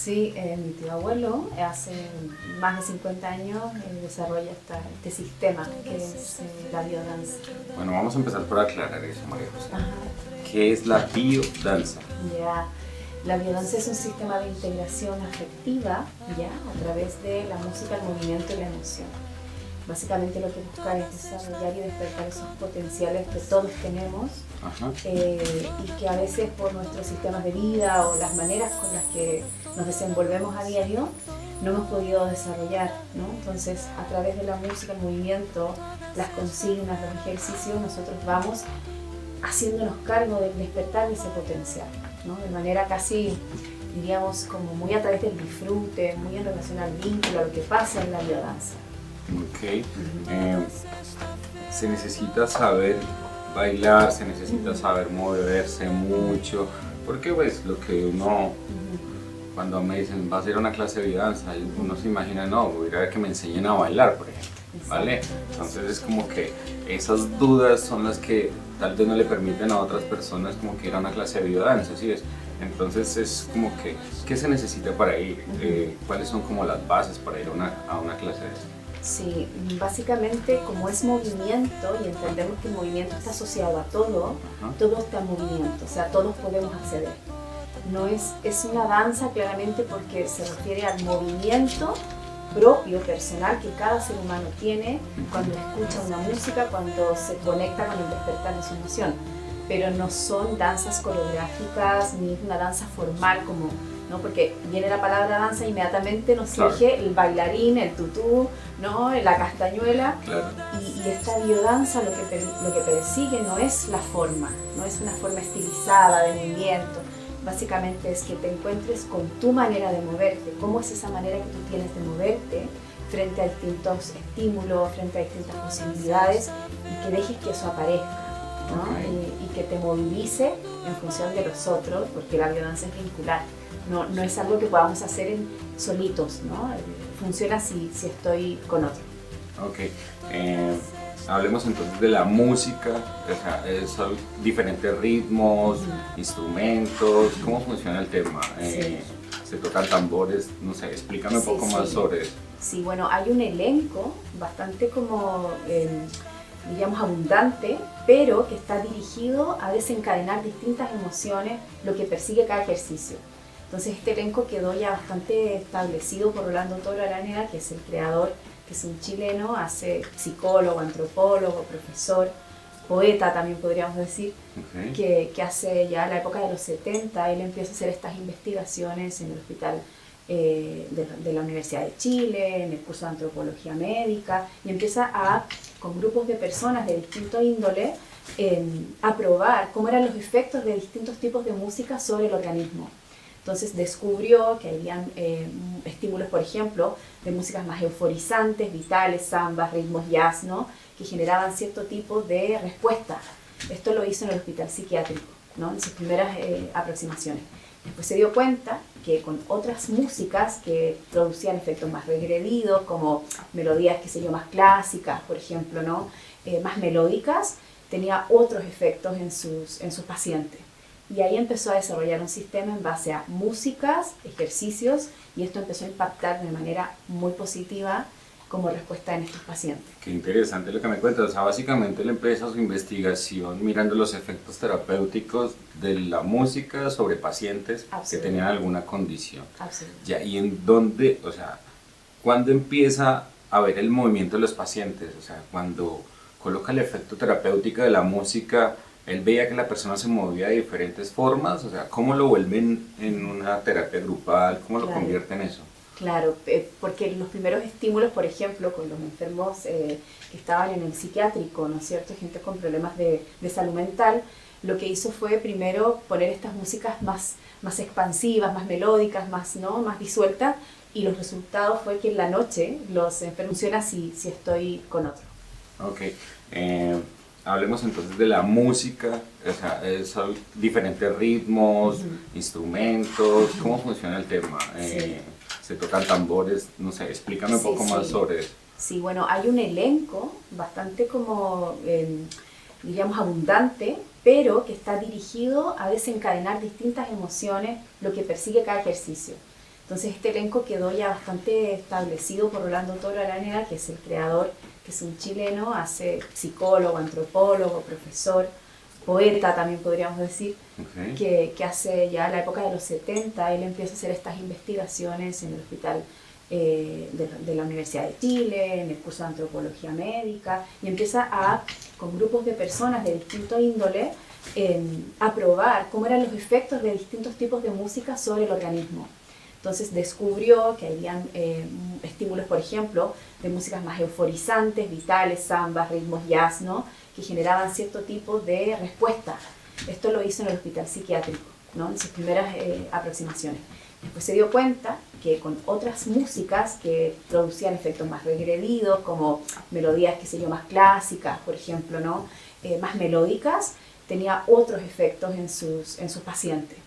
Sí, mi tío abuelo hace más de 50 años desarrolla este sistema que es la biodanza. Bueno, vamos a empezar por aclarar eso, María José. Ajá. ¿Qué es la biodanza? Ya. La biodanza es un sistema de integración afectiva, ya, a través de la música, el movimiento y la emoción. Básicamente lo que busca es desarrollar y despertar esos potenciales que todos tenemos y que a veces por nuestros sistemas de vida o las maneras con las que nos desenvolvemos a diario no hemos podido desarrollar, ¿no? Entonces, a través de la música, el movimiento, las consignas, los ejercicios, nosotros vamos haciéndonos cargo del despertar de ese potencial, ¿no? De manera casi, diríamos, como muy a través del disfrute, muy en relación al vínculo, a lo que pasa en la biodanza. Ok. Se necesita saber bailar, se necesita saber moverse mucho, porque pues lo que uno, cuando me dicen va a ser una clase de biodanza, uno se imagina, no, voy a ir a ver que me enseñen a bailar, por ejemplo, ¿vale? Entonces es como que esas dudas son las que tal vez no le permiten a otras personas como que ir a una clase de biodanza, ¿sí ves? Entonces es como que, ¿qué se necesita para ir? ¿Cuáles son como las bases para ir a una clase de esto? Sí, básicamente como es movimiento y entendemos que el movimiento está asociado a todo, todo está en movimiento, o sea, todos podemos acceder. No es una danza claramente porque se refiere al movimiento propio, personal, que cada ser humano tiene cuando escucha una música, cuando se conecta con el despertar de su emoción. Pero no son danzas coreográficas ni una danza formal como, ¿no? Porque viene la palabra danza, inmediatamente nos surge el bailarín, el tutú, ¿no? La castañuela. Claro. Y esta biodanza lo que persigue no es la forma, no es una forma estilizada de movimiento. Básicamente es que te encuentres con tu manera de moverte, cómo es esa manera que tú tienes de moverte frente a distintos estímulos, frente a distintas posibilidades y que dejes que eso aparezca, ¿no? Y que te movilice en función de los otros, porque la biodanza es vincular, no es algo que podamos hacer solitos, ¿no? Funciona si estoy con otro. Ok. Hablemos entonces de la música, o sea, son diferentes ritmos, instrumentos, ¿cómo funciona el tema? ¿Se tocan tambores? No sé, explícame un poco más sobre eso. Sí, bueno, hay un elenco bastante como, digamos, abundante, pero que está dirigido a desencadenar distintas emociones, lo que persigue cada ejercicio. Entonces este elenco quedó ya bastante establecido por Rolando Toro Araneda, que es el creador, que es un chileno, hace psicólogo, antropólogo, profesor, poeta también podríamos decir, que hace ya la época de los 70, él empieza a hacer estas investigaciones en el hospital de la Universidad de Chile, en el curso de antropología médica, y empieza con grupos de personas de distinto índole, a probar cómo eran los efectos de distintos tipos de música sobre el organismo. Entonces descubrió que habían estímulos, por ejemplo, de músicas más euforizantes, vitales, zambas, ritmos jazz, ¿no? Que generaban cierto tipo de respuesta. Esto lo hizo en el hospital psiquiátrico, ¿no? En sus primeras aproximaciones. Después se dio cuenta que con otras músicas que producían efectos más regredidos, como melodías, qué sé yo, más clásicas, por ejemplo, ¿no? Más melódicas, tenía otros efectos en sus pacientes. Y ahí empezó a desarrollar un sistema en base a músicas, ejercicios, y esto empezó a impactar de manera muy positiva como respuesta en estos pacientes. Qué interesante lo que me cuentas. O sea, básicamente él empieza su investigación mirando los efectos terapéuticos de la música sobre pacientes que tenían alguna condición. Ya, ¿y en dónde, o sea, cuándo empieza a ver el movimiento de los pacientes? O sea, cuando coloca el efecto terapéutico de la música, él veía que la persona se movía de diferentes formas, o sea, ¿cómo lo vuelven en una terapia grupal? ¿Cómo lo convierte en eso? Claro, porque los primeros estímulos, por ejemplo, con los enfermos que estaban en el psiquiátrico, ¿no es cierto?, gente con problemas de salud mental, lo que hizo fue primero poner estas músicas más expansivas, más melódicas, más disueltas, y los resultados fue que en la noche los enfermos funcionan si estoy con otro. Ok. Hablemos entonces de la música, o sea, son diferentes ritmos, instrumentos, ¿cómo funciona el tema? ¿Se tocan tambores? No sé, explícame un poco más sobre eso. Sí, bueno, hay un elenco bastante como, digamos, abundante, pero que está dirigido a desencadenar distintas emociones, lo que persigue cada ejercicio. Entonces este elenco quedó ya bastante establecido por Rolando Toro Araneda, que es el creador, que es un chileno, hace psicólogo, antropólogo, profesor, poeta también podríamos decir, que hace ya la época de los 70, él empieza a hacer estas investigaciones en el hospital de la Universidad de Chile, en el curso de antropología médica, y empieza con grupos de personas de distinto índole, a probar cómo eran los efectos de distintos tipos de música sobre el organismo. Entonces descubrió que habían estímulos, por ejemplo, de músicas más euforizantes, vitales, zambas, ritmos jazz, ¿no?, que generaban cierto tipo de respuesta. Esto lo hizo en el hospital psiquiátrico, ¿no?, en sus primeras aproximaciones. Después se dio cuenta que con otras músicas que producían efectos más regredidos, como melodías, qué sé yo, más clásicas, por ejemplo, ¿no?, más melódicas, tenía otros efectos en sus pacientes.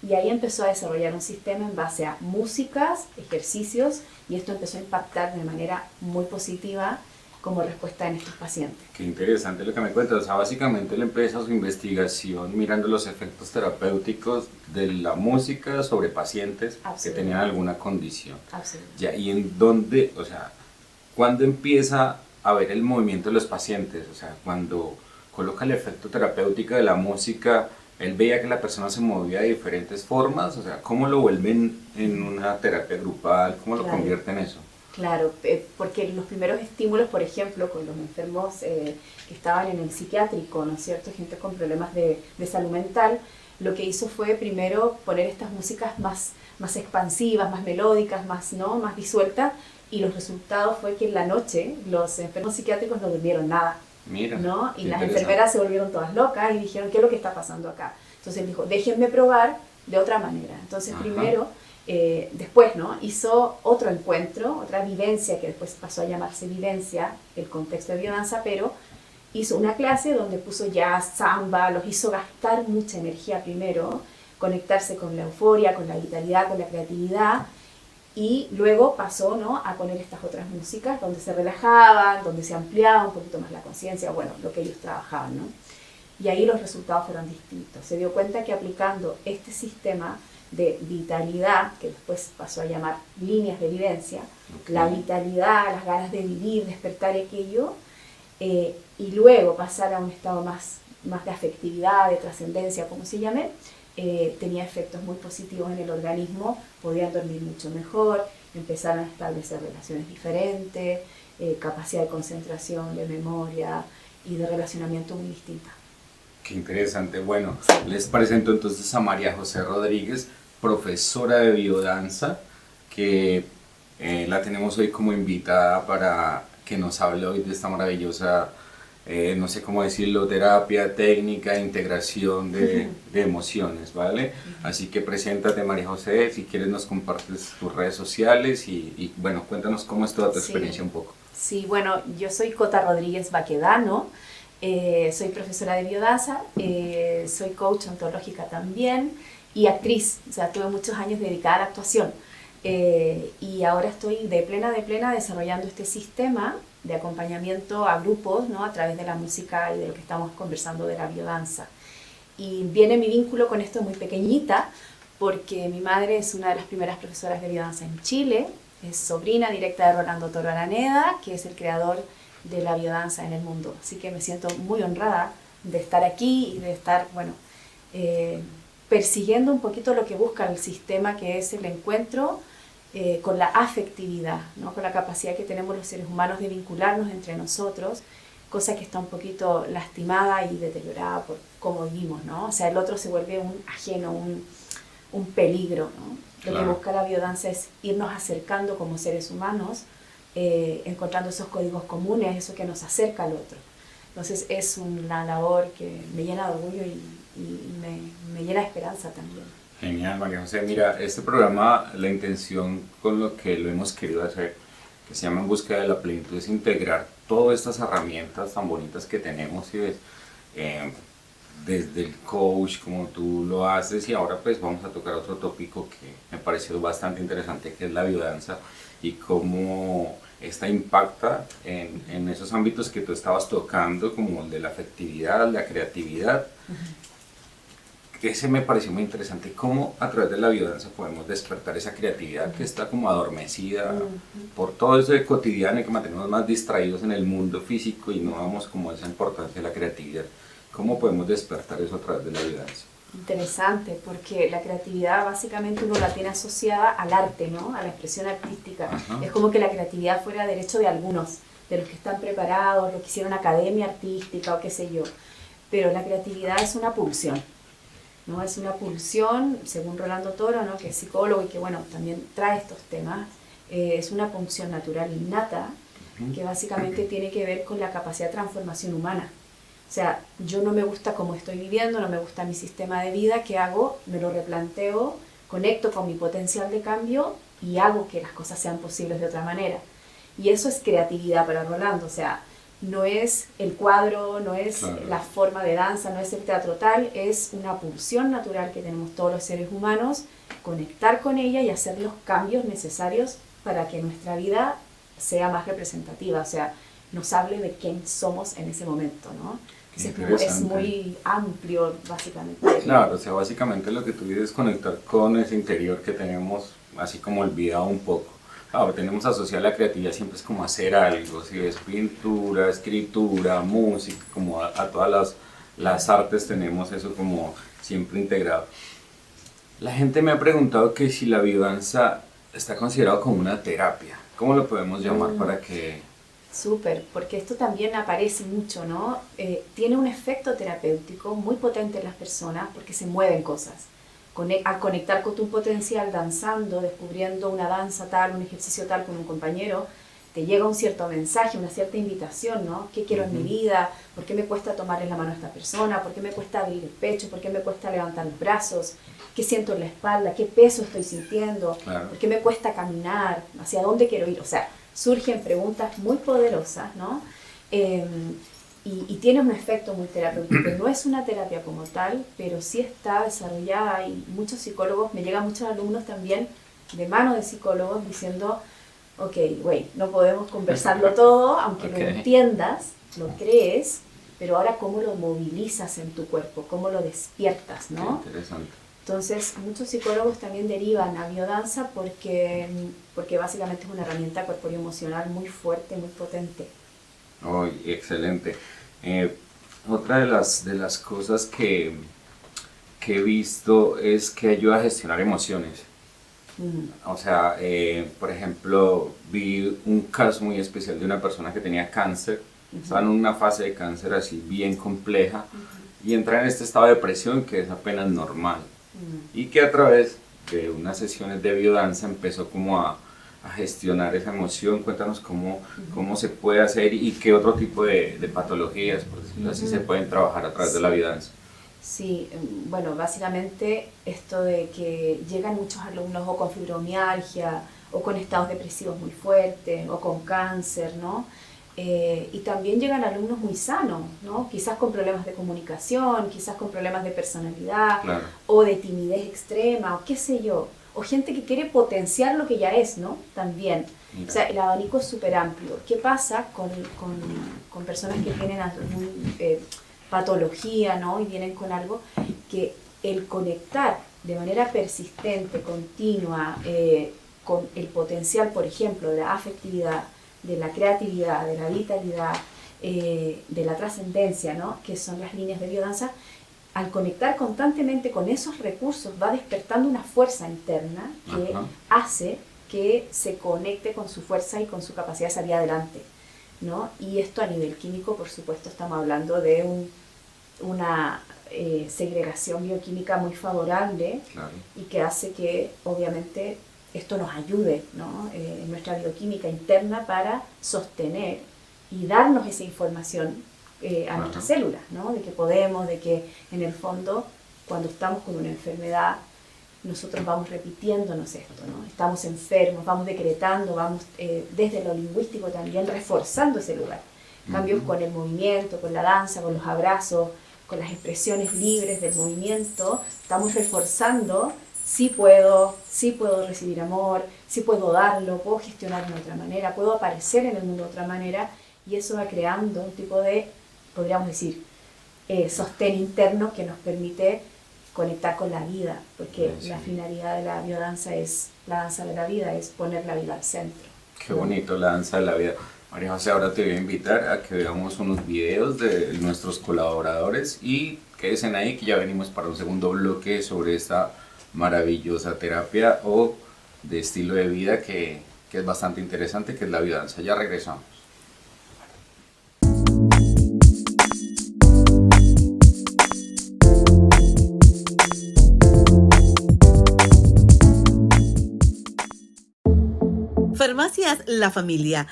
Y ahí empezó a desarrollar un sistema en base a músicas, ejercicios, y esto empezó a impactar de manera muy positiva como respuesta en estos pacientes. Qué interesante lo que me cuentas. O sea, básicamente él empieza su investigación mirando los efectos terapéuticos de la música sobre pacientes que tenían alguna condición. Ya, ¿y en dónde, o sea, cuándo empieza a ver el movimiento de los pacientes? O sea, cuando coloca el efecto terapéutico de la música, él veía que la persona se movía de diferentes formas, o sea, ¿cómo lo vuelven en una terapia grupal? ¿Cómo lo convierten en eso? Claro, porque los primeros estímulos, por ejemplo, con los enfermos que estaban en el psiquiátrico, ¿no es cierto?, gente con problemas de salud mental, lo que hizo fue primero poner estas músicas más expansivas, más melódicas, más disueltas, y los resultados fue que en la noche los enfermos psiquiátricos no durmieron nada. Mira, ¿no? Y las enfermeras se volvieron todas locas y dijeron, ¿qué es lo que está pasando acá? Entonces él dijo, déjenme probar de otra manera. Entonces primero, después, ¿no?, hizo otro encuentro, otra vivencia, que después pasó a llamarse vivencia, el contexto de biodanza, pero hizo una clase donde puso jazz, samba, los hizo gastar mucha energía primero, conectarse con la euforia, con la vitalidad, con la creatividad, y luego pasó, ¿no?, a poner estas otras músicas donde se relajaban, donde se ampliaba un poquito más la conciencia, bueno, lo que ellos trabajaban, ¿no? Y ahí los resultados fueron distintos. Se dio cuenta que aplicando este sistema de vitalidad, que después pasó a llamar líneas de vivencia, la vitalidad, las ganas de vivir, despertar aquello, y luego pasar a un estado más de afectividad, de trascendencia, como se llame, tenía efectos muy positivos en el organismo, podían dormir mucho mejor, empezaron a establecer relaciones diferentes, capacidad de concentración, de memoria y de relacionamiento muy distinta. Qué interesante. Bueno, les presento entonces a María José Rodríguez, profesora de biodanza, que la tenemos hoy como invitada para que nos hable hoy de esta maravillosa, no sé cómo decirlo, terapia, técnica, integración de emociones, ¿vale? Así que preséntate, María José, si quieres nos compartes tus redes sociales y bueno, cuéntanos cómo es toda tu experiencia un poco. Sí, bueno, yo soy Cota Rodríguez Baquedano, soy profesora de biodanza, soy coach ontológica también y actriz, o sea, tuve muchos años dedicada a la actuación. Y ahora estoy de plena desarrollando este sistema de acompañamiento a grupos, ¿no?, a través de la música y de lo que estamos conversando de la biodanza. Y viene mi vínculo con esto muy pequeñita, porque mi madre es una de las primeras profesoras de biodanza en Chile, es sobrina directa de Rolando Toro Araneda, que es el creador de la biodanza en el mundo. Así que me siento muy honrada de estar aquí y de estar, bueno, persiguiendo un poquito lo que busca el sistema, que es el encuentro con la afectividad, ¿no?, con la capacidad que tenemos los seres humanos de vincularnos entre nosotros, cosa que está un poquito lastimada y deteriorada por cómo vivimos, ¿no? O sea, el otro se vuelve un ajeno, un peligro, ¿no? Lo que busca la biodanza es irnos acercando como seres humanos, encontrando esos códigos comunes, eso que nos acerca al otro. Entonces es una labor que me llena de orgullo y me llena de esperanza también. Genial, María José. Mira, este programa, la intención con lo que lo hemos querido hacer, que se llama En Búsqueda de la Plenitud, es integrar todas estas herramientas tan bonitas que tenemos y desde el coach, como tú lo haces, y ahora pues vamos a tocar otro tópico que me pareció bastante interesante, que es la biodanza y cómo esta impacta en esos ámbitos que tú estabas tocando, como el de la afectividad, la creatividad. que ese me pareció muy interesante, cómo a través de la biodanza podemos despertar esa creatividad que está como adormecida por todo ese cotidiano que mantenemos más distraídos en el mundo físico y no damos como esa importancia de la creatividad. ¿Cómo podemos despertar eso a través de la biodanza? Interesante, porque la creatividad básicamente uno la tiene asociada al arte, ¿no? A la expresión artística. Ajá. Es como que la creatividad fuera derecho de algunos, de los que están preparados, los que hicieron academia artística o qué sé yo. Pero la creatividad es una pulsión, ¿no? Es una pulsión, según Rolando Toro, ¿no? Que es psicólogo y que, bueno, también trae estos temas, es una pulsión natural innata que básicamente tiene que ver con la capacidad de transformación humana. O sea, yo no me gusta cómo estoy viviendo, no me gusta mi sistema de vida, ¿qué hago? Me lo replanteo, conecto con mi potencial de cambio y hago que las cosas sean posibles de otra manera. Y eso es creatividad para Rolando, o sea, no es el cuadro, no es la forma de danza, no es el teatro tal, es una pulsión natural que tenemos todos los seres humanos, conectar con ella y hacer los cambios necesarios para que nuestra vida sea más representativa, o sea, nos hable de quién somos en ese momento, ¿no? Es muy amplio, básicamente. Claro, o sea, básicamente lo que tú dices es conectar con ese interior que tenemos así como olvidado un poco. Claro, tenemos asociada la creatividad siempre es como hacer algo, si es pintura, escritura, música, como a todas las artes tenemos eso como siempre integrado. La gente me ha preguntado que si la biodanza está considerado como una terapia, ¿cómo lo podemos llamar para que...? Súper, porque esto también aparece mucho, ¿no? Tiene un efecto terapéutico muy potente en las personas porque se mueven cosas. Al conectar con tu potencial danzando, descubriendo una danza tal, un ejercicio tal con un compañero, te llega un cierto mensaje, una cierta invitación, ¿no? ¿Qué quiero en mi vida? ¿Por qué me cuesta tomarle la mano a esta persona? ¿Por qué me cuesta abrir el pecho? ¿Por qué me cuesta levantar los brazos? ¿Qué siento en la espalda? ¿Qué peso estoy sintiendo? Claro. ¿Por qué me cuesta caminar? ¿Hacia dónde quiero ir? O sea, surgen preguntas muy poderosas, ¿no? Y tiene un efecto muy terapéutico. No es una terapia como tal, pero sí está desarrollada y muchos psicólogos, me llegan muchos alumnos también de mano de psicólogos diciendo, ok, güey, no podemos conversarlo todo, aunque lo entiendas, lo crees, pero ahora cómo lo movilizas en tu cuerpo, cómo lo despiertas, ¿no? Qué interesante. Entonces, muchos psicólogos también derivan a biodanza porque básicamente es una herramienta corporio-emocional muy fuerte, muy potente. Oh, excelente. Otra de las cosas que he visto es que ayuda a gestionar emociones. O sea, por ejemplo, vi un caso muy especial de una persona que tenía cáncer, estaba en una fase de cáncer así bien compleja y entra en este estado de depresión que es apenas normal. Y que a través de unas sesiones de biodanza empezó como a gestionar esa emoción. Cuéntanos cómo se puede hacer y qué otro tipo de patologías, por decirlo así, se pueden trabajar a través de la biodanza. Sí, bueno, básicamente esto de que llegan muchos alumnos o con fibromialgia o con estados depresivos muy fuertes o con cáncer, ¿no? Y también llegan alumnos muy sanos, ¿no? Quizás con problemas de comunicación, quizás con problemas de personalidad, claro, o de timidez extrema, o qué sé yo, o gente que quiere potenciar lo que ya es, ¿no? También. Mira. O sea, el abanico es súper amplio. ¿Qué pasa con personas que tienen alguna patología, ¿no? Y vienen con algo que el conectar de manera persistente, continua, con el potencial, por ejemplo, de la afectividad, de la creatividad, de la vitalidad, de la trascendencia, ¿no? Que son las líneas de biodanza, al conectar constantemente con esos recursos va despertando una fuerza interna que hace que se conecte con su fuerza y con su capacidad de salir adelante, ¿no? Y esto a nivel químico, por supuesto, estamos hablando de una segregación bioquímica muy favorable, claro, y que hace que, obviamente, esto nos ayude, ¿no? En nuestra bioquímica interna para sostener y darnos esa información a nuestras células, ¿no? De que podemos, de que en el fondo, cuando estamos con una enfermedad, nosotros vamos repitiéndonos esto, ¿no? Estamos enfermos, vamos decretando, vamos desde lo lingüístico también reforzando ese lugar. Cambios con el movimiento, con la danza, con los abrazos, con las expresiones libres del movimiento, estamos reforzando. Sí puedo recibir amor, sí puedo darlo, puedo gestionarlo de otra manera, puedo aparecer en el mundo de otra manera, y eso va creando un tipo de, podríamos decir, sostén interno que nos permite conectar con la vida, porque Sí. la finalidad de la biodanza es, la danza de la vida, es poner la vida al centro. Qué bonito, la danza de la vida. María José, ahora te voy a invitar a que veamos unos videos de nuestros colaboradores y quédense ahí que ya venimos para un segundo bloque sobre esta maravillosa terapia o de estilo de vida que es bastante interesante, que es la biodanza. Ya regresamos. Farmacias La familia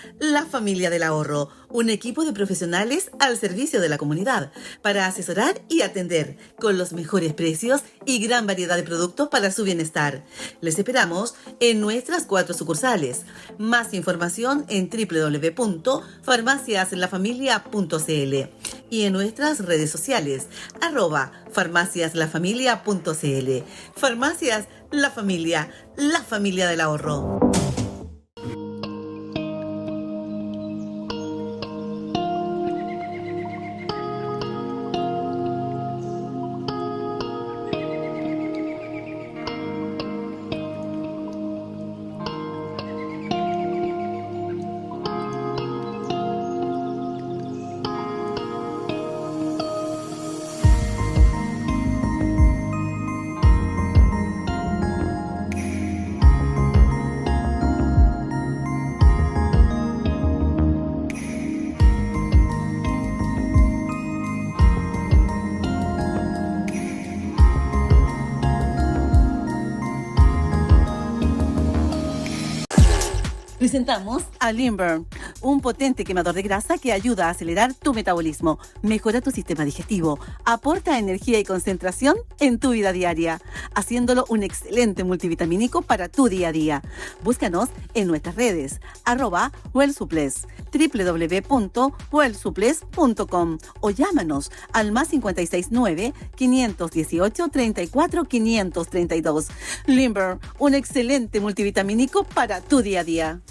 del ahorro, un equipo de profesionales al servicio de la comunidad para asesorar y atender con los mejores precios y gran variedad de productos para su bienestar. Les esperamos en nuestras 4 sucursales. Más información en www.farmaciaslafamilia.cl y en nuestras redes sociales @farmaciaslafamilia.cl. Farmacias La familia del ahorro. Presentamos a Limburn, un potente quemador de grasa que ayuda a acelerar tu metabolismo, mejora tu sistema digestivo, aporta energía y concentración en tu vida diaria, haciéndolo un excelente multivitamínico para tu día a día. Búscanos en nuestras redes, @wellsuples, www.wellsuples.com o llámanos al +569 518 34 532. Limburn, un excelente multivitamínico para tu día a día.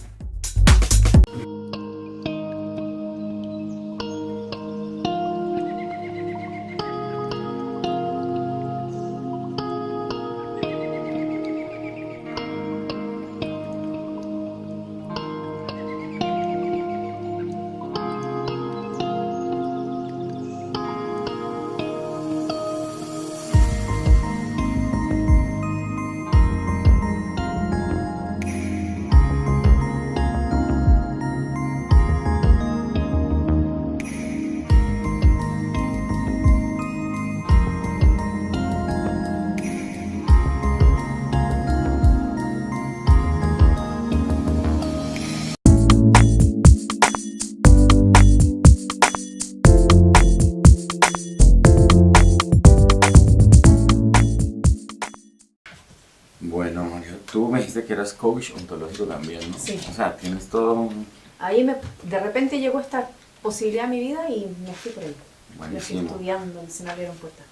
Bueno, Mario, tú me dijiste que eras coach ontológico también, ¿no? Sí. O sea, tienes todo un... Ahí de repente llegó esta posibilidad a mi vida y me fui por ahí. Me fui Buenísimo. estudiando, se me abrieron puertas.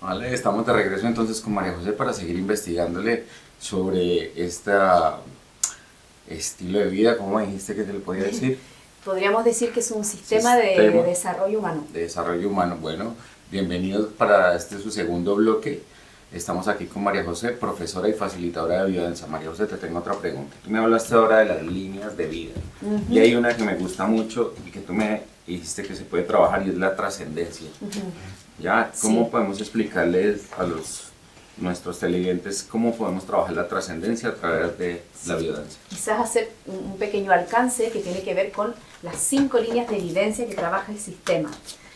Vale, estamos de regreso entonces con María José para seguir investigándole sobre este estilo de vida, ¿cómo me dijiste que se le podía decir? Podríamos decir que es un sistema de desarrollo humano. De desarrollo humano. Bueno, bienvenidos para su segundo bloque. Estamos aquí con María José, profesora y facilitadora de biodanza. María José, te tengo otra pregunta. Tú me hablaste ahora de las líneas de vida. Y hay una que me gusta mucho y que tú me dijiste que se puede trabajar y es la trascendencia. ¿Ya? ¿Cómo podemos explicarles a nuestros televidentes cómo podemos trabajar la trascendencia a través de la biodanza? Quizás hacer un pequeño alcance que tiene que ver con las 5 líneas de evidencia que trabaja el sistema.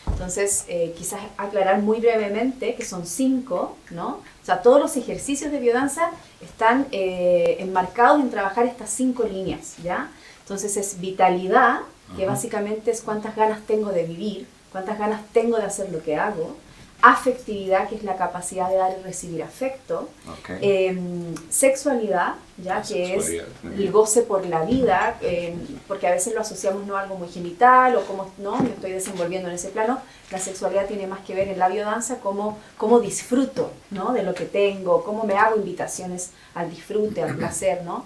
Entonces, quizás aclarar muy brevemente que son 5, ¿no? O sea, todos los ejercicios de biodanza están enmarcados en trabajar estas 5 líneas, ¿ya? Entonces es vitalidad, que básicamente es cuántas ganas tengo de vivir, cuántas ganas tengo de hacer lo que hago. Afectividad, que es la capacidad de dar y recibir afecto. Sexualidad, ya que es el goce por la vida, porque a veces lo asociamos no a algo muy genital o como no, me estoy desenvolviendo en ese plano. La sexualidad tiene más que ver en la biodanza cómo disfruto, ¿no? De lo que tengo, cómo me hago invitaciones al disfrute, al placer, ¿no?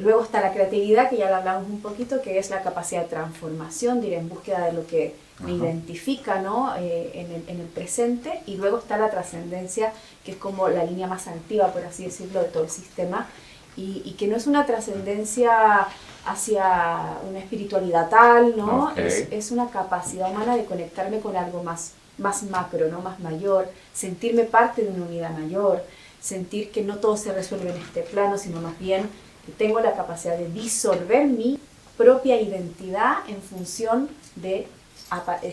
Luego está la creatividad, que ya la hablamos un poquito, que es la capacidad de transformación, de ir en búsqueda de lo que me identifica, ¿no? En el presente, y luego está la trascendencia, que es como la línea más activa, por así decirlo, de todo el sistema, y que no es una trascendencia hacia una espiritualidad tal, ¿no? Okay. Es una capacidad humana de conectarme con algo más macro, ¿no? Más mayor, sentirme parte de una unidad mayor, sentir que no todo se resuelve en este plano, sino más bien que tengo la capacidad de disolver mi propia identidad en función de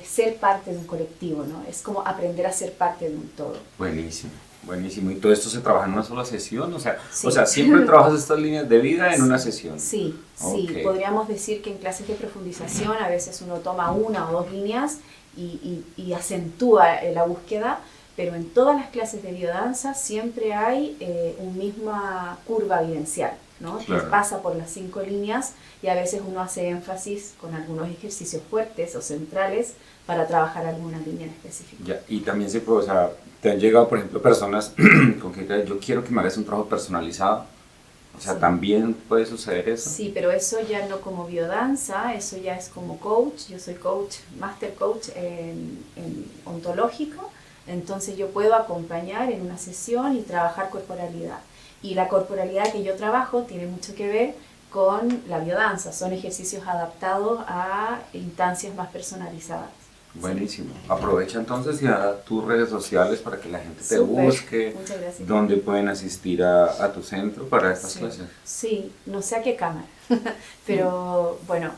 ser parte de un colectivo, ¿no? Es como aprender a ser parte de un todo. Buenísimo, buenísimo. ¿Y todo esto se trabaja en una sola sesión? Sí. O sea, ¿siempre trabajas estas líneas de vida en una sesión? Sí, Okay. sí. Podríamos decir que en clases de profundización a veces uno toma una o dos líneas y acentúa la búsqueda, pero en todas las clases de biodanza siempre hay una misma curva vivencial, ¿no? Claro. Que pasa por las 5 líneas, y a veces uno hace énfasis con algunos ejercicios fuertes o centrales para trabajar alguna línea en específico. Ya, y también se puede, o sea, te han llegado, por ejemplo, personas con que yo quiero que me hagas un trabajo personalizado. O sea, Sí. ¿también puede suceder eso? Sí, pero eso ya no como biodanza, eso ya es como coach. Yo soy coach, master coach en ontológico, entonces yo puedo acompañar en una sesión y trabajar corporalidad. Y la corporalidad que yo trabajo tiene mucho que ver con la biodanza, son ejercicios adaptados a instancias más personalizadas. Buenísimo. Aprovecha entonces y da tus redes sociales para que la gente te Súper. busque, Muchas gracias. dónde pueden asistir a tu centro para estas Sí. clases. Sí, no sé a qué cámara, pero bueno,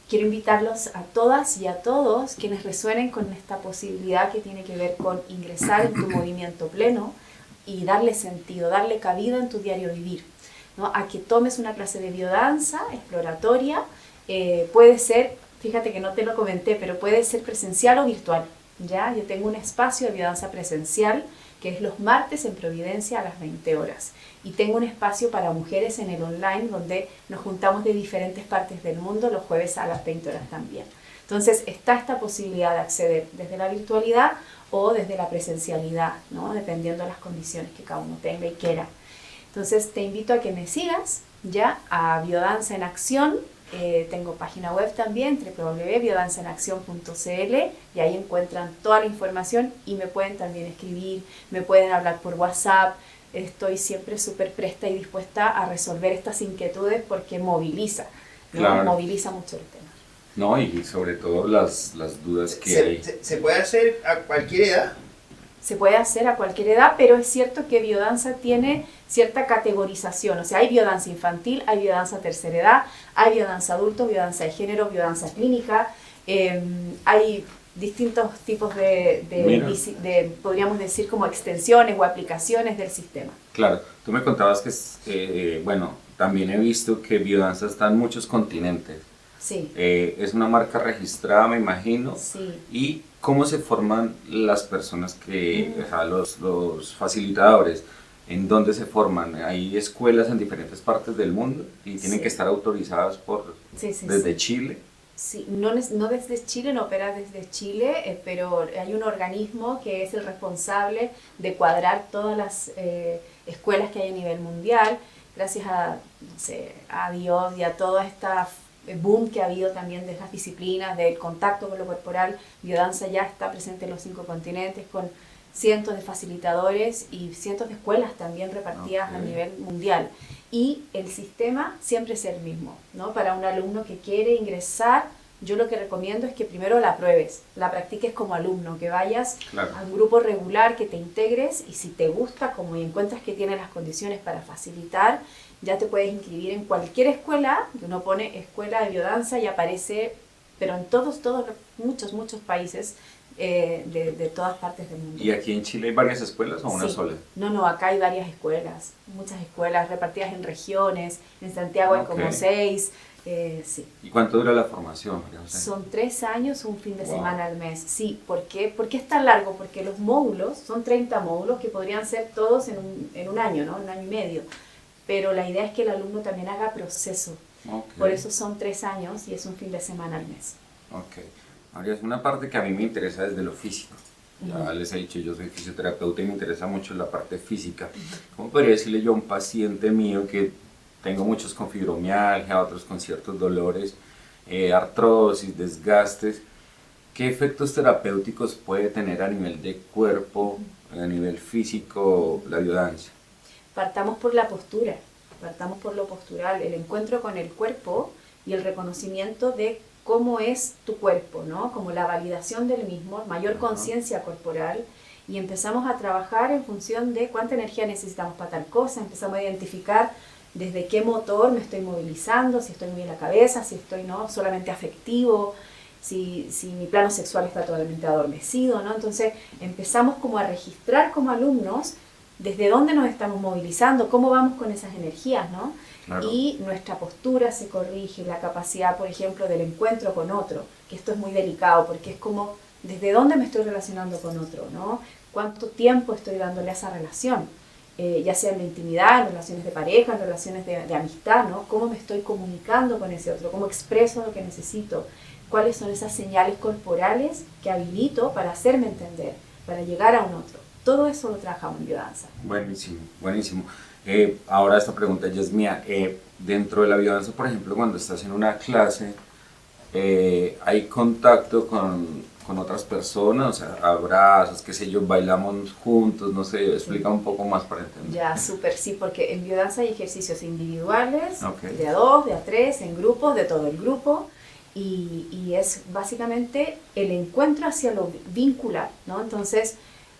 quiero invitarlos a todas y a todos quienes resuenen con esta posibilidad que tiene que ver con ingresar en tu movimiento pleno y darle sentido, darle cabida en tu diario vivir, ¿no? A que tomes una clase de biodanza exploratoria, puede ser, fíjate que no te lo comenté, pero puede ser presencial o virtual, ¿ya? Yo tengo un espacio de biodanza presencial que es los martes en Providencia a las 20 horas. Y tengo un espacio para mujeres en el online donde nos juntamos de diferentes partes del mundo los jueves a las 20 horas también. Entonces está esta posibilidad de acceder desde la virtualidad o desde la presencialidad, ¿no? Dependiendo de las condiciones que cada uno tenga y quiera. Entonces te invito a que me sigas ya a Biodanza en Acción. Tengo página web también, www.biodanzaenaccion.cl, y ahí encuentran toda la información y me pueden también escribir, me pueden hablar por WhatsApp. Estoy siempre súper presta y dispuesta a resolver estas inquietudes porque moviliza, ¿no? Claro. Moviliza mucho el tema. No, y sobre todo las dudas que hay. ¿Se puede hacer a cualquier edad? Se puede hacer a cualquier edad, pero es cierto que biodanza tiene cierta categorización. O sea, hay biodanza infantil, hay biodanza tercera edad, hay biodanza adulto, biodanza de género, biodanza clínica. Hay distintos tipos de, podríamos decir, como extensiones o aplicaciones del sistema. Claro, tú me contabas que, bueno, también he visto que biodanza está en muchos continentes. Sí. Es una marca registrada, me imagino. Sí. ¿Y cómo se forman las personas que, o sea, los facilitadores? ¿En dónde se forman? ¿Hay escuelas en diferentes partes del mundo y tienen Sí. que estar autorizadas desde Chile? Sí, no desde Chile, no opera desde Chile, pero hay un organismo que es el responsable de cuadrar todas las escuelas que hay a nivel mundial, gracias a, no sé, a Dios y a toda esta boom que ha habido también de las disciplinas, del contacto con lo corporal. Biodanza ya está presente en los 5 continentes con cientos de facilitadores y cientos de escuelas también repartidas a nivel mundial. Y el sistema siempre es el mismo, ¿no? Para un alumno que quiere ingresar, yo lo que recomiendo es que primero la pruebes, la practiques como alumno, que vayas a un grupo regular, que te integres, y si te gusta, como y encuentras que tiene las condiciones para facilitar, ya te puedes inscribir en cualquier escuela, que uno pone escuela de biodanza y aparece, pero en muchos países de todas partes del mundo. ¿Y aquí en Chile hay varias escuelas o una Sí. sola? No, acá hay varias escuelas, muchas escuelas repartidas en regiones, en Santiago hay como 6, sí. ¿Y cuánto dura la formación, María José? Son 3 años, un fin de Wow. semana al mes. Sí, ¿por qué? ¿Por qué es tan largo? Porque los módulos, son 30 módulos que podrían ser todos en un año, ¿no? Un año y medio. Pero la idea es que el alumno también haga proceso. Okay. Por eso son 3 años y es un fin de semana al mes. Ok. María, es una parte que a mí me interesa desde lo físico. Ya les he dicho, yo soy fisioterapeuta y me interesa mucho la parte física. ¿Cómo podría decirle yo a un paciente mío que tengo muchos con fibromialgia, otros con ciertos dolores, artrosis, desgastes? ¿Qué efectos terapéuticos puede tener a nivel de cuerpo, a nivel físico, la biodanza? Partamos por la postura, partamos por lo postural, el encuentro con el cuerpo y el reconocimiento de cómo es tu cuerpo, ¿no? Como la validación del mismo, mayor conciencia corporal, y empezamos a trabajar en función de cuánta energía necesitamos para tal cosa, empezamos a identificar desde qué motor me estoy movilizando, si estoy muy en la cabeza, si estoy no solamente afectivo, si mi plano sexual está totalmente adormecido, ¿no? Entonces empezamos como a registrar como alumnos desde dónde nos estamos movilizando, cómo vamos con esas energías, ¿no? Claro. Y nuestra postura se corrige, la capacidad, por ejemplo, del encuentro con otro, que esto es muy delicado porque es como desde dónde me estoy relacionando con otro, ¿no? Cuánto tiempo estoy dándole a esa relación, ya sea en la intimidad, en relaciones de pareja, en relaciones de amistad, ¿no? Cómo me estoy comunicando con ese otro, cómo expreso lo que necesito, cuáles son esas señales corporales que habilito para hacerme entender, para llegar a un otro. Todo eso lo trabajamos en biodanza. Buenísimo, buenísimo. Ahora esta pregunta ya es mía. Dentro de la biodanza, por ejemplo, cuando estás en una clase, ¿hay contacto con otras personas? O sea, abrazos, qué sé yo, bailamos juntos, no sé, explica un poco más para entender. Ya, súper, sí, porque en biodanza hay ejercicios individuales, Okay. de a dos, de a tres, en grupos, de todo el grupo, y es básicamente el encuentro hacia lo vincular, ¿no? Entonces,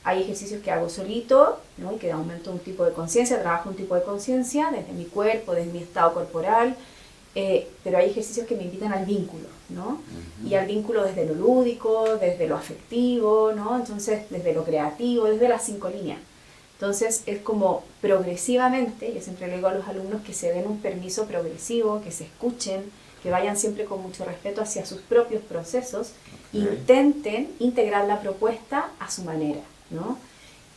hay ejercicios que hago solito, ¿no? Y que aumento un tipo de conciencia, trabajo un tipo de conciencia desde mi cuerpo, desde mi estado corporal, pero hay ejercicios que me invitan al vínculo, ¿no? Ujú. Y al vínculo desde lo lúdico, desde lo afectivo, ¿no? Entonces, desde lo creativo, desde las 5 líneas. Entonces, es como progresivamente, yo siempre le digo a los alumnos que se den un permiso progresivo, que se escuchen, que vayan siempre con mucho respeto hacia sus propios procesos, intenten integrar la propuesta a su manera, ¿no?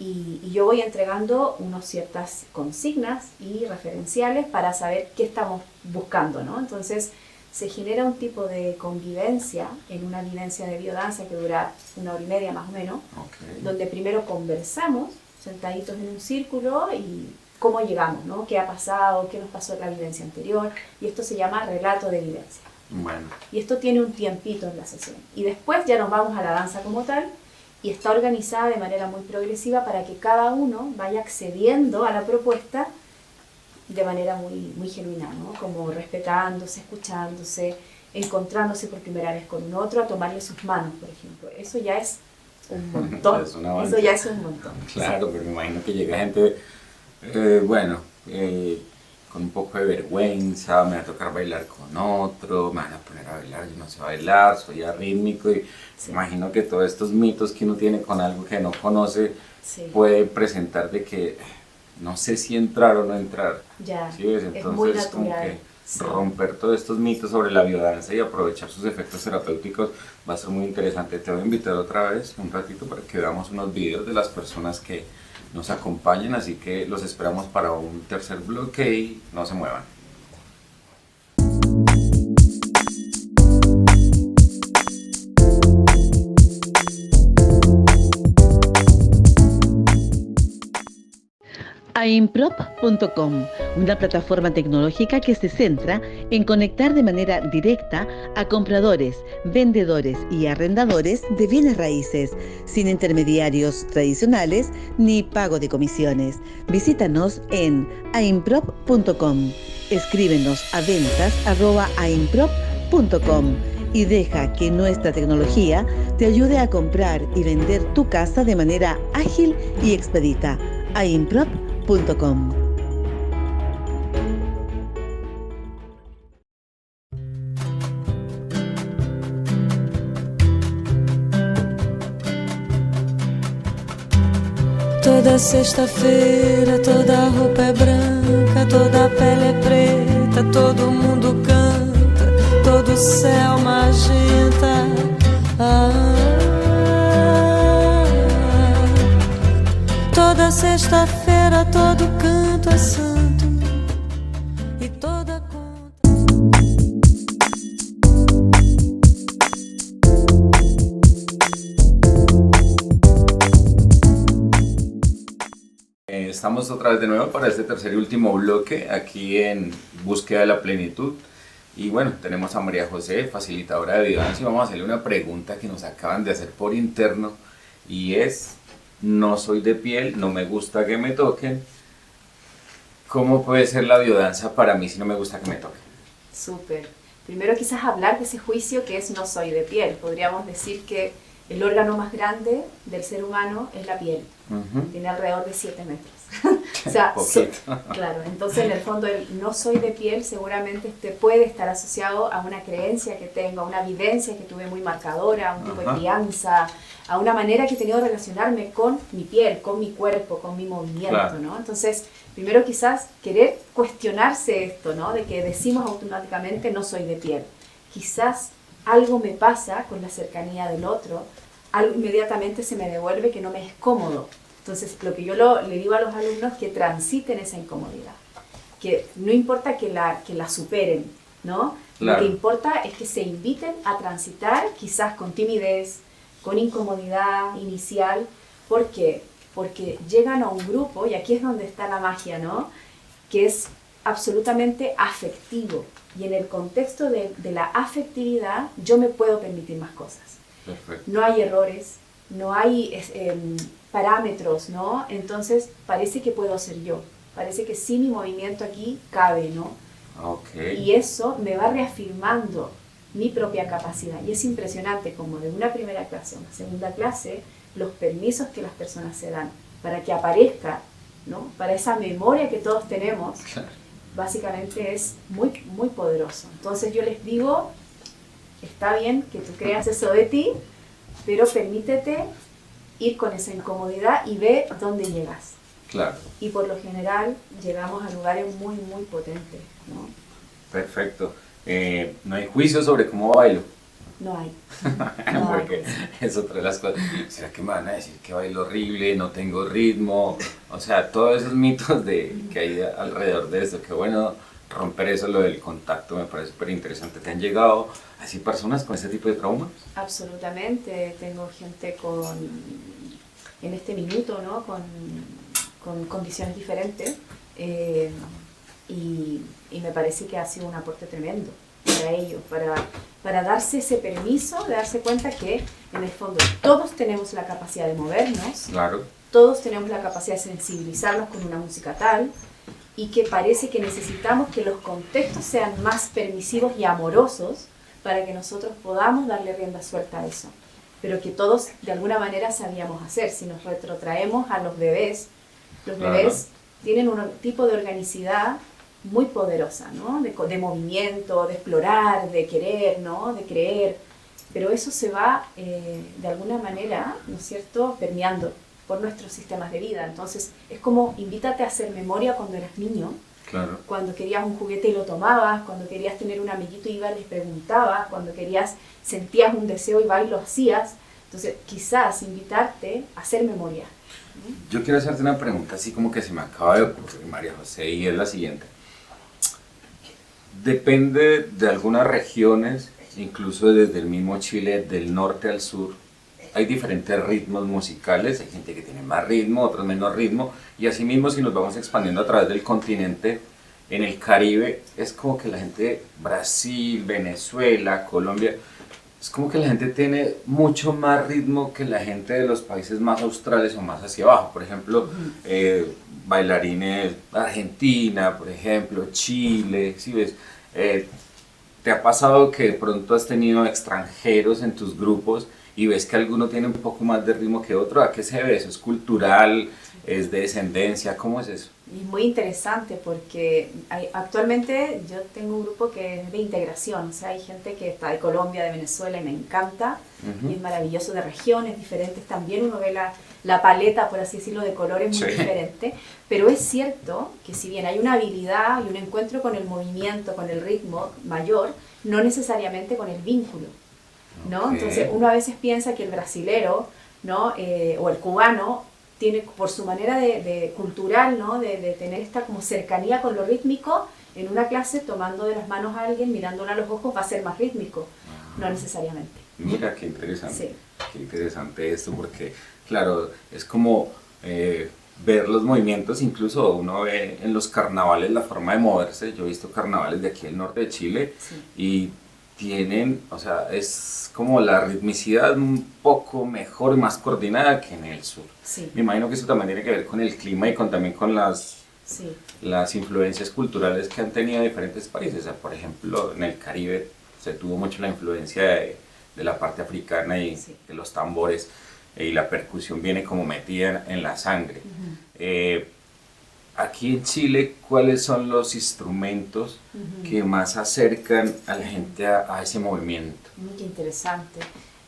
Y yo voy entregando unas ciertas consignas y referenciales para saber qué estamos buscando, ¿no? Entonces se genera un tipo de convivencia en una vivencia de biodanza que dura 1 hora y media más o menos, Okay. donde primero conversamos sentaditos en un círculo y cómo llegamos, ¿no? ¿Qué ha pasado? ¿Qué nos pasó en la vivencia anterior? Y esto se llama relato de vivencia. Bueno, Y esto tiene un tiempito en la sesión. Y después ya nos vamos a la danza como tal, y está organizada de manera muy progresiva para que cada uno vaya accediendo a la propuesta de manera muy, muy genuina, ¿no? Como respetándose, escuchándose, encontrándose por primera vez con un otro, a tomarle sus manos, por ejemplo. Eso ya es un montón. Es un avance. Eso ya es un montón. claro, Sí. pero me imagino que llega gente, con un poco de vergüenza, me va a tocar bailar con otro, me van a poner a bailar, yo no sé bailar, soy arrítmico y Sí. imagino que todos estos mitos que uno tiene con algo que no conoce Sí. puede presentar de que no sé si entrar o no entrar. Ya, ¿Sí ves? es muy Entonces como natural. que Sí. romper todos estos mitos sobre la biodanza y aprovechar sus efectos terapéuticos va a ser muy interesante. Te voy a invitar otra vez un ratito para que veamos unos videos de las personas que nos acompañan, así que los esperamos para un tercer bloque y no se muevan. Aimprop.com, una plataforma tecnológica que se centra en conectar de manera directa a compradores, vendedores y arrendadores de bienes raíces, sin intermediarios tradicionales ni pago de comisiones. Visítanos en aimprop.com. Escríbenos a ventas@aimprop.com y deja que nuestra tecnología te ayude a comprar y vender tu casa de manera ágil y expedita. aimprop.com. Toda sexta-feira, toda roupa é branca, toda a pele é preta, todo mundo canta, todo céu magenta. Toda sexta-feira, todo canto é santo e toda conta. Estamos otra vez de nuevo para este tercer y último bloque aquí en Búsqueda de la Plenitud Y bueno, tenemos a María José, facilitadora de biodanza, y vamos a hacerle una pregunta que nos acaban de hacer por interno, y es, no soy de piel, no me gusta que me toquen. ¿Cómo puede ser la biodanza para mí si no me gusta que me toquen? Súper. Primero quizás hablar de ese juicio que es no soy de piel. Podríamos decir que el órgano más grande del ser humano es la piel. Tiene alrededor de 7 metros. O sea, claro, entonces en el fondo el no soy de piel seguramente puede estar asociado a una creencia que tengo, a una vivencia que tuve muy marcadora, a un tipo de crianza, a una manera que he tenido de relacionarme con mi piel, con mi cuerpo, con mi movimiento, claro. ¿No? Entonces, primero quizás querer cuestionarse esto, ¿no? De que decimos automáticamente no soy de piel. Quizás algo me pasa con la cercanía del otro, algo inmediatamente se me devuelve que no me es cómodo. Entonces, lo que yo le digo a los alumnos es que transiten esa incomodidad, que no importa que la superen, ¿no? Claro. Lo que importa es que se inviten a transitar, quizás con timidez, con incomodidad inicial. ¿Por qué? Porque llegan a un grupo, y aquí es donde está la magia, ¿no? Que es absolutamente afectivo. Y en el contexto de la afectividad, yo me puedo permitir más cosas. Perfecto. No hay errores, no hay parámetros, ¿no? Entonces parece que puedo ser yo, parece que sí mi movimiento aquí cabe, ¿no? Okay. Y eso me va reafirmando mi propia capacidad. Y es impresionante como de una primera clase a una segunda clase, los permisos que las personas se dan para que aparezca, ¿no? Para esa memoria que todos tenemos, básicamente es muy, muy poderoso. Entonces yo les digo, está bien que tú creas eso de ti, pero permítete ir con esa incomodidad y ve dónde llegas. Claro. Y por lo general llegamos a lugares muy, muy potentes, ¿no? Perfecto. No hay juicio sobre cómo bailo. No hay. Porque es otra de las cosas. ¿Será que me van a decir que bailo horrible, no tengo ritmo? O sea, todos esos mitos que hay alrededor de esto. Qué bueno romper eso, lo del contacto, me parece súper interesante. ¿Te han llegado así personas con ese tipo de traumas? Absolutamente. Tengo gente en este minuto, ¿no? Con condiciones diferentes. Y me parece que ha sido un aporte tremendo para ellos, para darse ese permiso, de darse cuenta que en el fondo todos tenemos la capacidad de movernos, claro. Todos tenemos la capacidad de sensibilizarnos con una música tal, y que parece que necesitamos que los contextos sean más permisivos y amorosos para que nosotros podamos darle rienda suelta a eso, pero que todos de alguna manera sabíamos hacer. Si nos retrotraemos a los bebés tienen un tipo de organicidad muy poderosa, ¿no? De movimiento, de explorar, de querer, ¿no? De creer, pero eso se va de alguna manera, ¿no es cierto?, permeando por nuestros sistemas de vida. Entonces es como invítate a hacer memoria cuando eras niño, claro. Cuando querías un juguete y lo tomabas, cuando querías tener un amiguito y ibas y les preguntabas, cuando sentías un deseo y vas y lo hacías. Entonces quizás invitarte a hacer memoria. Yo quiero hacerte una pregunta así como que se me acaba de ocurrir, María José, y es la siguiente. Depende de algunas regiones, incluso desde el mismo Chile, del norte al sur, hay diferentes ritmos musicales, hay gente que tiene más ritmo, otros menos ritmo, y así mismo si nos vamos expandiendo a través del continente, en el Caribe, es como que la gente de Brasil, Venezuela, Colombia, es como que la gente tiene mucho más ritmo que la gente de los países más australes o más hacia abajo. Por ejemplo, bailarines Argentina, por ejemplo, Chile, ¿sí ves? ¿Te ha pasado que de pronto has tenido extranjeros en tus grupos y ves que alguno tiene un poco más de ritmo que otro? ¿A qué se debe eso? ¿Es cultural? ¿Es de descendencia? ¿Cómo es eso? Y muy interesante porque actualmente yo tengo un grupo que es de integración, o sea, hay gente que está de Colombia, de Venezuela, y me encanta, y es maravilloso, de regiones diferentes también, uno ve la paleta, por así decirlo, de colores muy diferente, pero es cierto que si bien hay una habilidad y un encuentro con el movimiento, con el ritmo mayor, no necesariamente con el vínculo, ¿no? Okay. Entonces uno a veces piensa que el brasilero, ¿no? O el cubano tiene, por su manera de cultural, ¿no? de tener esta como cercanía con lo rítmico, en una clase tomando de las manos a alguien, mirándolo a los ojos, va a ser más rítmico. No necesariamente. Mira qué interesante, sí. Qué interesante esto, porque claro, es como ver los movimientos, incluso uno ve en los carnavales la forma de moverse. Yo he visto carnavales de aquí del norte de Chile y tienen, o sea, es como la ritmicidad un poco mejor y más coordinada que en el sur. Sí. Me imagino que eso también tiene que ver con el clima y también con Sí. las influencias culturales que han tenido diferentes países. O sea, por ejemplo, en el Caribe se tuvo mucho la influencia de la parte africana y de los tambores, y la percusión viene como metida en la sangre. Aquí en Chile, ¿cuáles son los instrumentos que más acercan a la gente a ese movimiento? Qué interesante.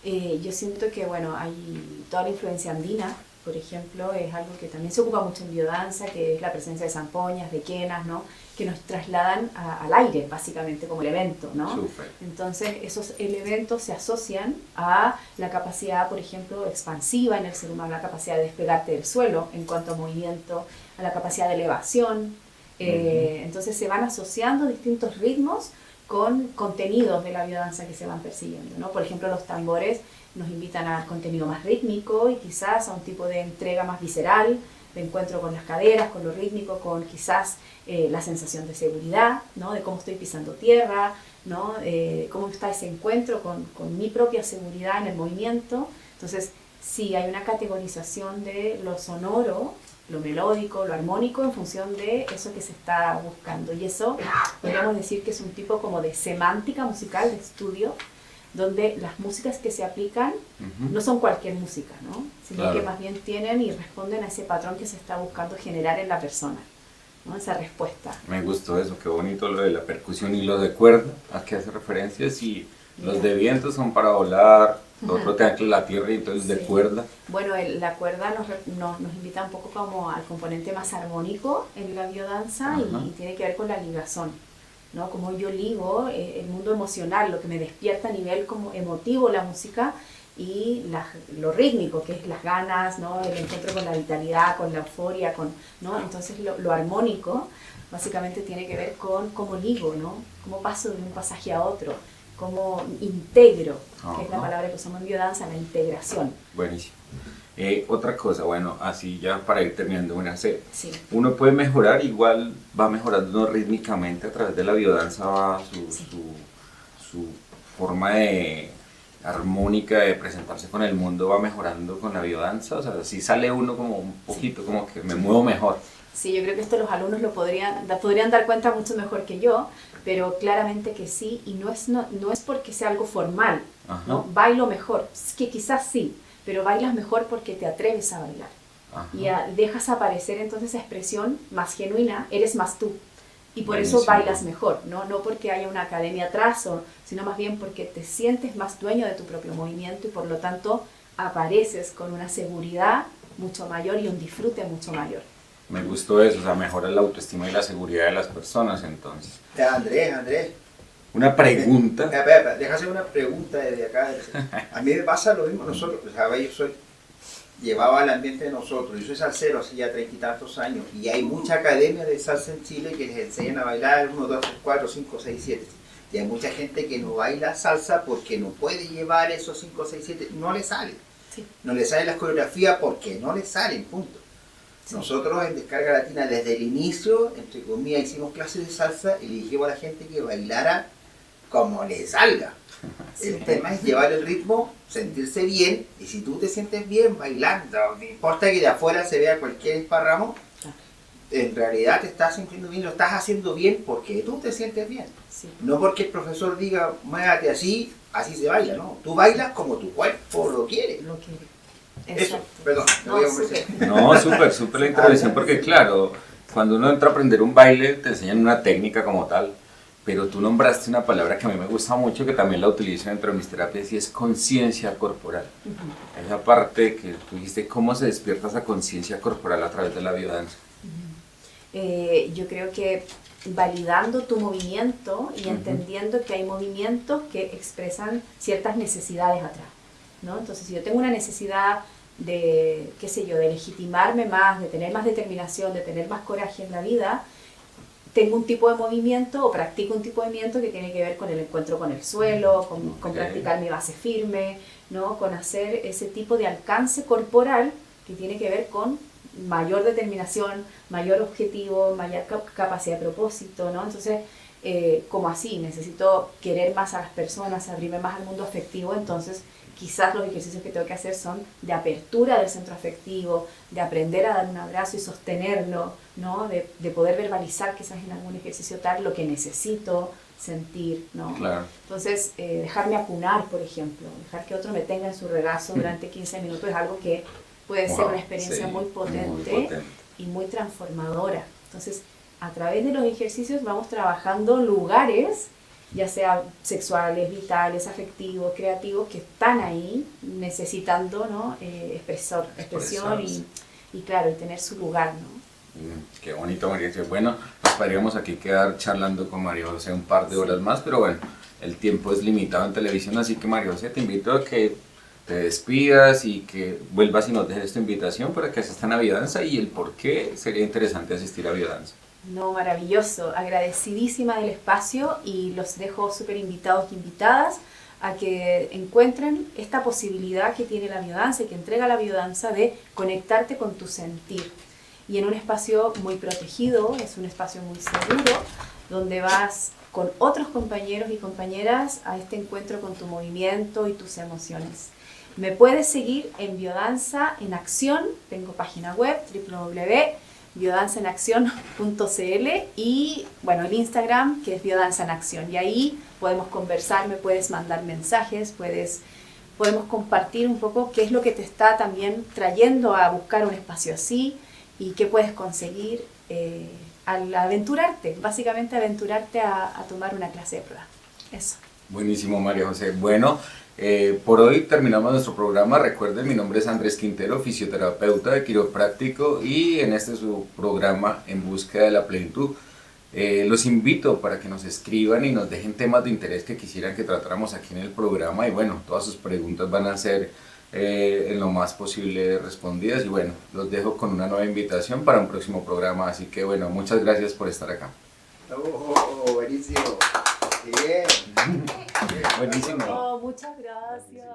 Yo siento que, bueno, hay toda la influencia andina, por ejemplo, es algo que también se ocupa mucho en biodanza, que es la presencia de zampoñas, de quenas, ¿no? Que nos trasladan al aire, básicamente, como elemento, ¿no? Súper. Entonces, esos elementos se asocian a la capacidad, por ejemplo, expansiva en el ser humano, la capacidad de despegarte del suelo en cuanto a movimiento, a la capacidad de elevación. Entonces, se van asociando distintos ritmos con contenidos de la biodanza que se van persiguiendo, ¿no? Por ejemplo, los tambores nos invitan al contenido más rítmico y quizás a un tipo de entrega más visceral, de encuentro con las caderas, con lo rítmico, con quizás la sensación de seguridad, ¿no? De cómo estoy pisando tierra, ¿no? Cómo está ese encuentro con mi propia seguridad en el movimiento. Entonces, sí, hay una categorización de lo sonoro, lo melódico, lo armónico, en función de eso que se está buscando. Y eso podríamos decir que es un tipo como de semántica musical, de estudio, donde las músicas que se aplican no son cualquier música, ¿no? Sino que más bien tienen y responden a ese patrón que se está buscando generar en la persona, ¿no? Esa respuesta. Me gustó eso, qué bonito lo de la percusión y lo de cuerda, a qué hace referencia. Si los de viento son para volar, otro te ancla la tierra y entonces de cuerda. Bueno, la cuerda nos invita un poco como al componente más armónico en la biodanza y tiene que ver con la ligazón, ¿no? Como yo ligo el mundo emocional, lo que me despierta a nivel como emotivo la música y lo rítmico, que es las ganas, ¿no? El encuentro con la vitalidad, con la euforia, ¿no? Entonces lo armónico básicamente tiene que ver con cómo ligo, ¿no? Cómo paso de un pasaje a otro, cómo integro, que es la palabra que usamos en biodanza, la integración. Buenísimo. Otra cosa, bueno, así ya para ir terminando, bueno, Sí. uno puede mejorar, igual va mejorando rítmicamente a través de la biodanza, va su forma de armónica de presentarse con el mundo va mejorando con la biodanza, o sea, si sale uno como un poquito, como que me muevo mejor. Sí, yo creo que esto los alumnos lo podrían dar cuenta mucho mejor que yo, pero claramente que sí, y no es porque sea algo formal, ¿no? Bailo mejor, es que quizás sí, pero bailas mejor porque te atreves a bailar. Y dejas aparecer entonces esa expresión más genuina, eres más tú. Y por eso bailas mejor, ¿no? No porque haya una academia atrás, sino más bien porque te sientes más dueño de tu propio movimiento y por lo tanto apareces con una seguridad mucho mayor y un disfrute mucho mayor. Me gustó eso, o sea, mejora la autoestima y la seguridad de las personas, entonces. Andrés. Una pregunta. Espera, deja hacer una pregunta desde acá. A mí me pasa lo mismo nosotros, llevaba el ambiente de nosotros, yo soy salsero hace ya 30 y tantos años, y hay mucha academia de salsa en Chile que les enseñan a bailar 1, 2, 3, 4, 5, 6, 7. Y hay mucha gente que no baila salsa porque no puede llevar esos 5, 6, 7, no le sale. Sí. No le salen las coreografías porque no le salen, punto. Sí. Nosotros en Descarga Latina desde el inicio, entre comillas, hicimos clases de salsa y le dijimos a la gente que bailara como le salga. Sí. El tema es llevar el ritmo, sentirse bien, y si tú te sientes bien bailando, no importa que de afuera se vea cualquier esparramo, en realidad te estás sintiendo bien, lo estás haciendo bien porque tú te sientes bien. Sí. No porque el profesor diga, muévate así, así se baila, no. Tú bailas como tu cuerpo lo quiere. Lo quiere. Eso, perdón. Súper la intervención, porque claro, cuando uno entra a aprender un baile te enseñan una técnica como tal, pero tú nombraste una palabra que a mí me gusta mucho, que también la utilizo dentro de mis terapias, y es conciencia corporal. Esa parte que tú dijiste, ¿cómo se despierta esa conciencia corporal a través de la biodanza? Yo creo que validando tu movimiento y entendiendo que hay movimientos que expresan ciertas necesidades atrás, ¿no? Entonces, si yo tengo una necesidad de, qué sé yo, de legitimarme más, de tener más determinación, de tener más coraje en la vida, tengo un tipo de movimiento o practico un tipo de movimiento que tiene que ver con el encuentro con el suelo, con practicar mi base firme, ¿no? Con hacer ese tipo de alcance corporal que tiene que ver con mayor determinación, mayor objetivo, mayor capacidad de propósito, ¿no? Entonces, como así, necesito querer más a las personas, abrirme más al mundo afectivo, entonces quizás los ejercicios que tengo que hacer son de apertura del centro afectivo, de aprender a dar un abrazo y sostenerlo, ¿no? De poder verbalizar quizás en algún ejercicio tal lo que necesito sentir, ¿no? Claro. Entonces, dejarme acunar, por ejemplo, dejar que otro me tenga en su regazo durante 15 minutos es algo que puede ser una experiencia sí, muy potente y muy transformadora. Entonces, a través de los ejercicios vamos trabajando lugares, ya sea sexuales, vitales, afectivos, creativos, que están ahí necesitando, ¿no? expresión y claro, y tener su lugar, ¿no? Qué bonito, María José. Bueno, nos podríamos aquí quedar charlando con María José un par de horas más, pero bueno, el tiempo es limitado en televisión, así que María José, te invito a que te despidas y que vuelvas y nos dejes tu invitación para que asistan a Biodanza y el por qué sería interesante asistir a Biodanza. No, maravilloso, agradecidísima del espacio y los dejo súper invitados y invitadas a que encuentren esta posibilidad que tiene la biodanza y que entrega la biodanza de conectarte con tu sentir. Y en un espacio muy protegido, es un espacio muy seguro, donde vas con otros compañeros y compañeras a este encuentro con tu movimiento y tus emociones. Me puedes seguir en Biodanza en Acción, tengo página web www.biodanzaenaccion.cl y bueno, el Instagram que es Biodanza en Acción, y ahí podemos conversar, me puedes mandar mensajes, podemos compartir un poco qué es lo que te está también trayendo a buscar un espacio así y qué puedes conseguir al aventurarte, básicamente aventurarte a tomar una clase de prueba. Eso. Buenísimo, María José. Bueno, por hoy terminamos nuestro programa. Recuerden, mi nombre es Andrés Quintero, fisioterapeuta de quiropráctico, y en este su programa En Búsqueda de la Plenitud. Los invito para que nos escriban y nos dejen temas de interés que quisieran que tratáramos aquí en el programa, y bueno, todas sus preguntas van a ser en lo más posible respondidas, y bueno, los dejo con una nueva invitación para un próximo programa, así que bueno, muchas gracias por estar acá. Oh, buenísimo. Bien. Buenísimo. Oh, muchas gracias.